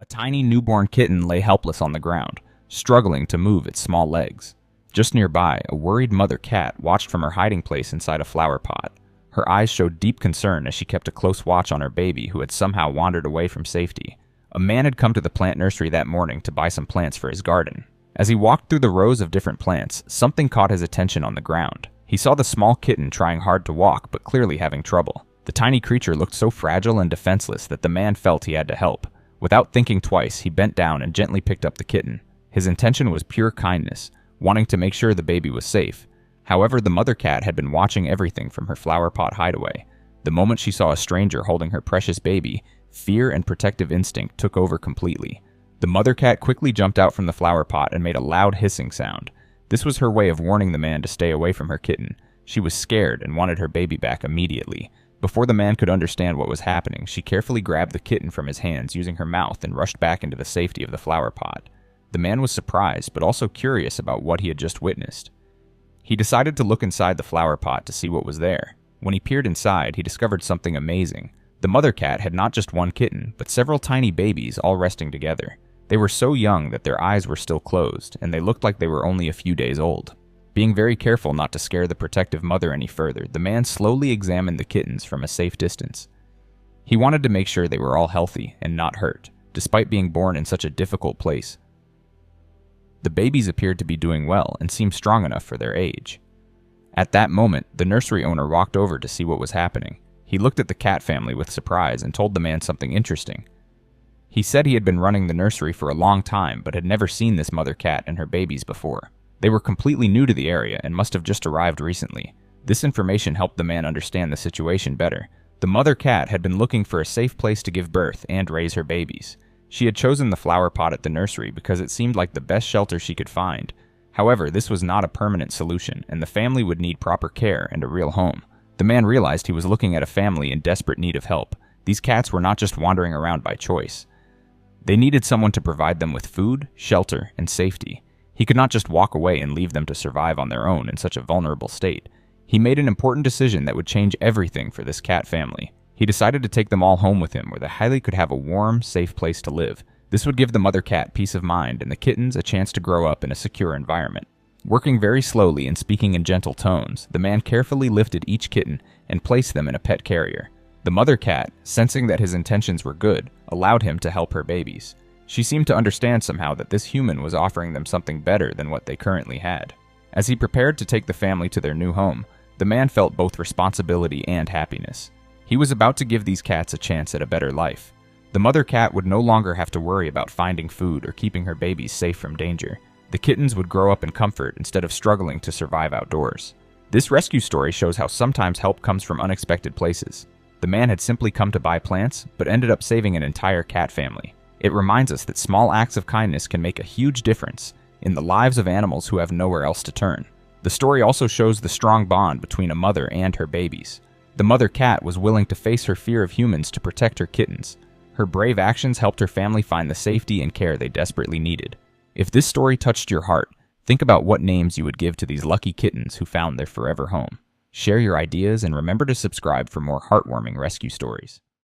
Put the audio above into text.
tiny newborn kitten lay helpless on the ground, struggling to move its small legs. Just nearby, a worried mother cat watched from her hiding place inside a flower pot. Her eyes showed deep concern as she kept a close watch on her baby who had somehow wandered away from safety. A man had come to the plant nursery that morning to buy some plants for his garden. As he walked through the rows of different plants, something caught his attention on the ground. He saw the small kitten trying hard to walk but clearly having trouble. The tiny creature looked so fragile and defenseless that the man felt he had to help. Without thinking twice, he bent down and gently picked up the kitten. His intention was pure kindness, wanting to make sure the baby was safe. However, the mother cat had been watching everything from her flower pot hideaway. The moment she saw a stranger holding her precious baby, fear and protective instinct took over completely. The mother cat quickly jumped out from the flower pot and made a loud hissing sound. This was her way of warning the man to stay away from her kitten. She was scared and wanted her baby back immediately. Before the man could understand what was happening, she carefully grabbed the kitten from his hands using her mouth and rushed back into the safety of the flower pot. The man was surprised, but also curious about what he had just witnessed. He decided to look inside the flower pot to see what was there. When he peered inside, he discovered something amazing. The mother cat had not just one kitten, but several tiny babies all resting together. They were so young that their eyes were still closed, and they looked like they were only a few days old. Being very careful not to scare the protective mother any further, the man slowly examined the kittens from a safe distance. He wanted to make sure they were all healthy and not hurt, despite being born in such a difficult place. The babies appeared to be doing well and seemed strong enough for their age. At that moment, the nursery owner walked over to see what was happening. He looked at the cat family with surprise and told the man something interesting. He said he had been running the nursery for a long time but had never seen this mother cat and her babies before. They were completely new to the area and must have just arrived recently. This information helped the man understand the situation better. The mother cat had been looking for a safe place to give birth and raise her babies. She had chosen the flower pot at the nursery because it seemed like the best shelter she could find. However, this was not a permanent solution, and the family would need proper care and a real home. The man realized he was looking at a family in desperate need of help. These cats were not just wandering around by choice. They needed someone to provide them with food, shelter, and safety. He could not just walk away and leave them to survive on their own in such a vulnerable state. He made an important decision that would change everything for this cat family. He decided to take them all home with him where the Hailey could have a warm, safe place to live. This would give the mother cat peace of mind and the kittens a chance to grow up in a secure environment. Working very slowly and speaking in gentle tones, the man carefully lifted each kitten and placed them in a pet carrier. The mother cat, sensing that his intentions were good, allowed him to help her babies. She seemed to understand somehow that this human was offering them something better than what they currently had. As he prepared to take the family to their new home, the man felt both responsibility and happiness. He was about to give these cats a chance at a better life. The mother cat would no longer have to worry about finding food or keeping her babies safe from danger. The kittens would grow up in comfort instead of struggling to survive outdoors. This rescue story shows how sometimes help comes from unexpected places. The man had simply come to buy plants, but ended up saving an entire cat family. It reminds us that small acts of kindness can make a huge difference in the lives of animals who have nowhere else to turn. The story also shows the strong bond between a mother and her babies. The mother cat was willing to face her fear of humans to protect her kittens. Her brave actions helped her family find the safety and care they desperately needed. If this story touched your heart, think about what names you would give to these lucky kittens who found their forever home. Share your ideas and remember to subscribe for more heartwarming rescue stories.